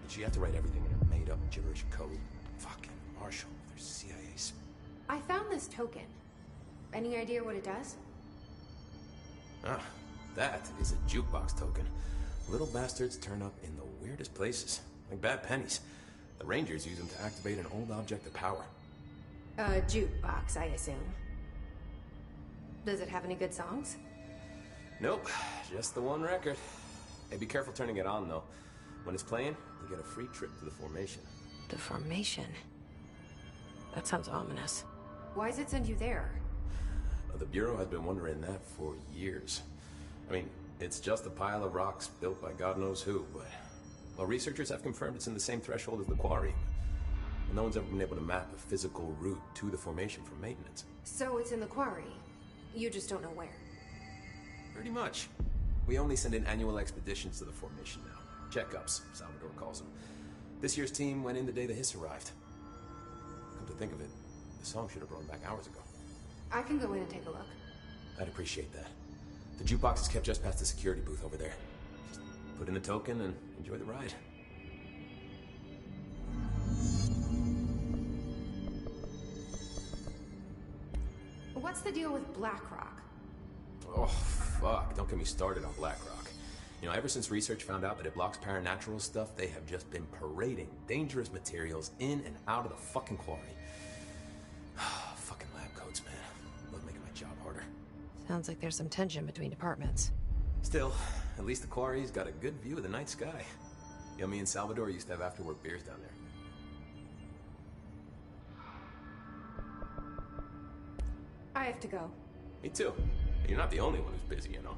Did she have to write everything in a made-up gibberish code? Fucking Marshall, there's CIA. I found this token. Any idea what it does? Ah, that is a jukebox token. Little bastards turn up in the weirdest places, like bad pennies. The Rangers use them to activate an old object of power. A jukebox, I assume. Does it have any good songs? Nope, just the one record. Hey, be careful turning it on, though. When it's playing, you get a free trip to the Formation. The Formation? That sounds ominous. Why does it send you there? The Bureau has been wondering that for years. I mean, it's just a pile of rocks built by God knows who, but... Well, researchers have confirmed it's in the same threshold as the Quarry. No one's ever been able to map a physical route to the Formation for maintenance. So it's in the Quarry. You just don't know where. Pretty much. We only send in annual expeditions to the Formation now. Checkups, Salvador calls them. This year's team went in the day the Hiss arrived. Come to think of it, the song should have brought them back hours ago. I can go in and take a look. I'd appreciate that. The jukebox is kept just past the security booth over there. Just put in the token and enjoy the ride. What's the deal with BlackRock? Oh, fuck. Don't get me started on BlackRock. You know, ever since research found out that it blocks paranatural stuff, they have just been parading dangerous materials in and out of the fucking Quarry. Fucking lab coats, man. Love making my job harder. Sounds like there's some tension between departments. Still, at least the Quarry's got a good view of the night sky. You know, me and Salvador used to have after-work beers down there. I have to go. Me too. You're not the only one who's busy, you know.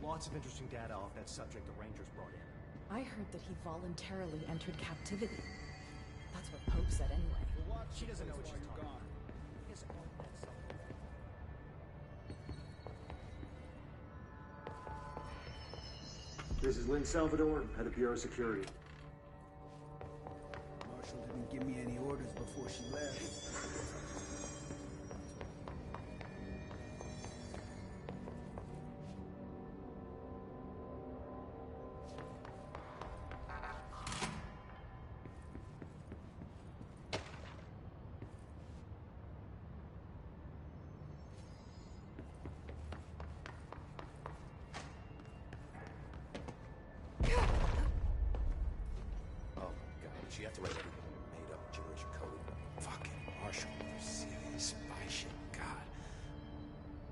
Lots of interesting data off that subject the Rangers brought in. I heard that he voluntarily entered captivity. That's what Pope said anyway. She doesn't know what she's talking about. He hasn't known that something. This is Lynn Salvador, head of Bureau Security. Marshall didn't give me any orders before she left. She had to write everything in a made-up gibberish code. Fucking Marshall, CIA spy shit. God.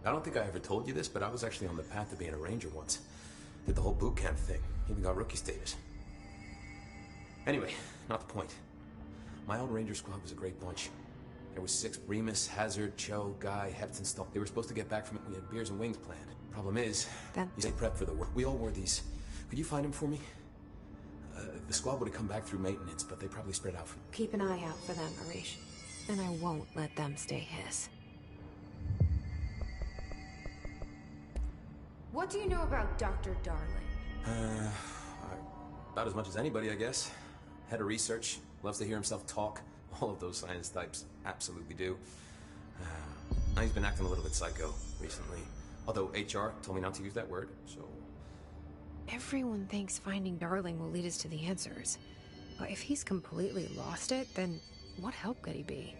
I don't think I ever told you this, but I was actually on the path to being a Ranger once. Did the whole boot camp thing. Even got rookie status. Anyway, not the point. My old Ranger squad was a great bunch. There was 6 Remus, Hazard, Cho, Guy, Hepton, Stuff. They were supposed to get back from it. We had beers and wings planned. Problem is, you stay prepped for the work. We all wore these. Could you find them for me? The squad would have come back through maintenance, but they probably spread out from... Keep an eye out for them, Arish. And I won't let them stay Hiss. What do you know about Dr. Darling? About as much as anybody, I guess. Head of research, loves to hear himself talk. All of those science types absolutely do. He's been acting a little bit psycho recently. Although HR told me not to use that word, so... Everyone thinks finding Darling will lead us to the answers. But if he's completely lost it, then what help could he be?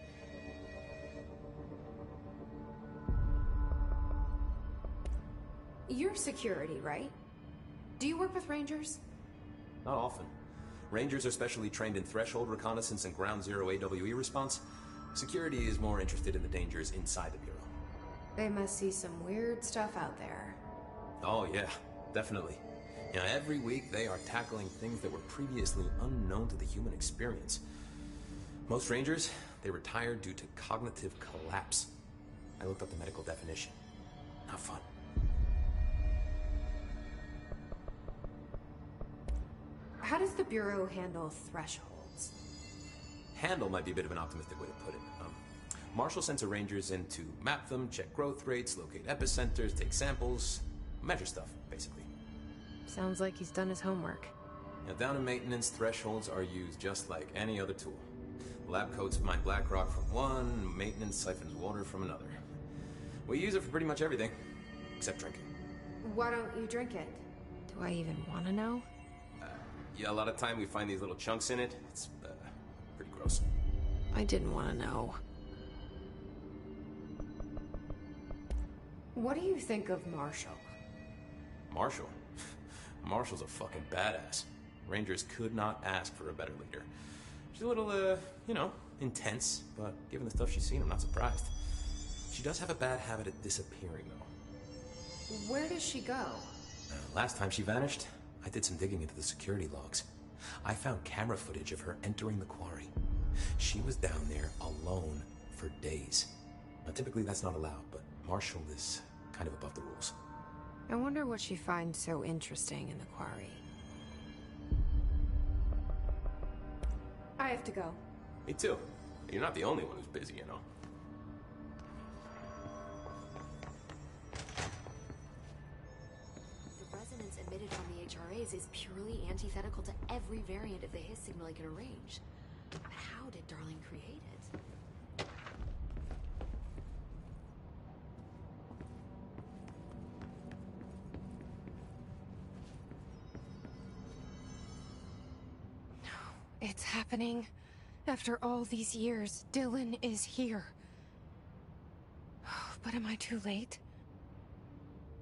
You're security, right? Do you work with Rangers? Not often. Rangers are specially trained in threshold reconnaissance and ground zero AWE response. Security is more interested in the dangers inside the Bureau. They must see some weird stuff out there. Oh yeah, definitely. You know, every week they are tackling things that were previously unknown to the human experience. Most Rangers, they retire due to cognitive collapse. I looked up the medical definition. Not fun. How does the Bureau handle thresholds? Handle might be a bit of an optimistic way to put it. Marshall sends her Rangers in to map them, check growth rates, locate epicenters, take samples, measure stuff, basically. Sounds like he's done his homework. Now, down in maintenance, thresholds are used just like any other tool. Lab coats mine black rock from one, maintenance siphons water from another. We use it for pretty much everything, except drinking. Why don't you drink it? Do I even want to know? Yeah, a lot of time we find these little chunks in it. It's pretty gross. I didn't want to know. What do you think of Marshall? Marshall? Marshall's a fucking badass. Rangers could not ask for a better leader. She's a little, you know, intense, but given the stuff she's seen, I'm not surprised. She does have a bad habit of disappearing, though. Where does she go? Last time she vanished, I did some digging into the security logs. I found camera footage of her entering the quarry. She was down there alone for days. Now, typically that's not allowed, but Marshall is kind of above the rules. I wonder what she finds so interesting in the quarry. I have to go. Me too. You're not the only one who's busy, you know. The resonance emitted from the HRAs is purely antithetical to every variant of the Hiss signal I can arrange. But how did Darling create it? It's happening. After all these years, Dylan is here. But am I too late?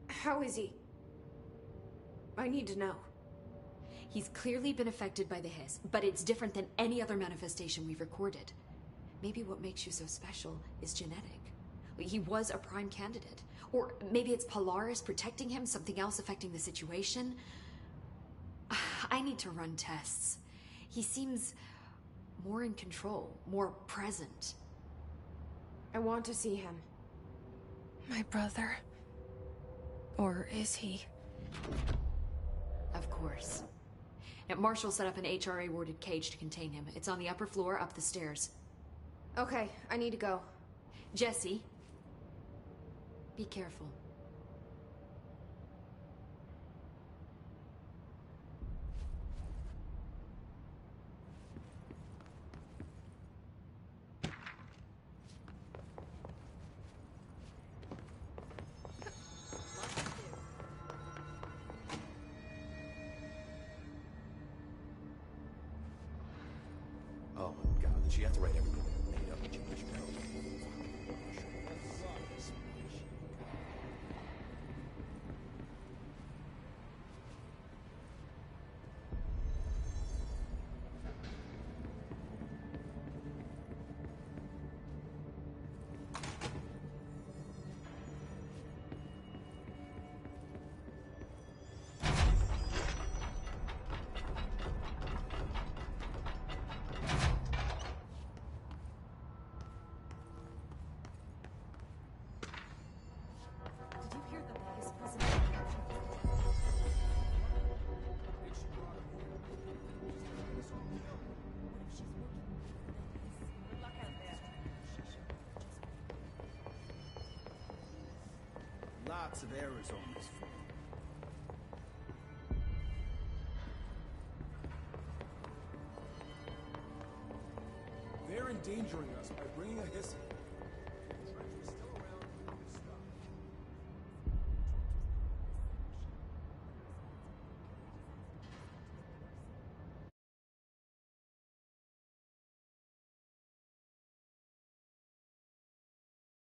How is he? I need to know. He's clearly been affected by the Hiss, but it's different than any other manifestation we've recorded. Maybe what makes you so special is genetic. He was a prime candidate. Or maybe it's Polaris protecting him, something else affecting the situation. I need to run tests. He seems more in control, more present. I want to see him. My brother? Or is he? Of course. Now, Marshall set up an HRA-warded cage to contain him. It's on the upper floor, up the stairs. Okay, I need to go. Jesse, be careful. Oh my god, did she have to write everything made up in Jewish code? Did you hear that the Hiss president? Lots of errors on this phone. endangering us by bringing a Hiss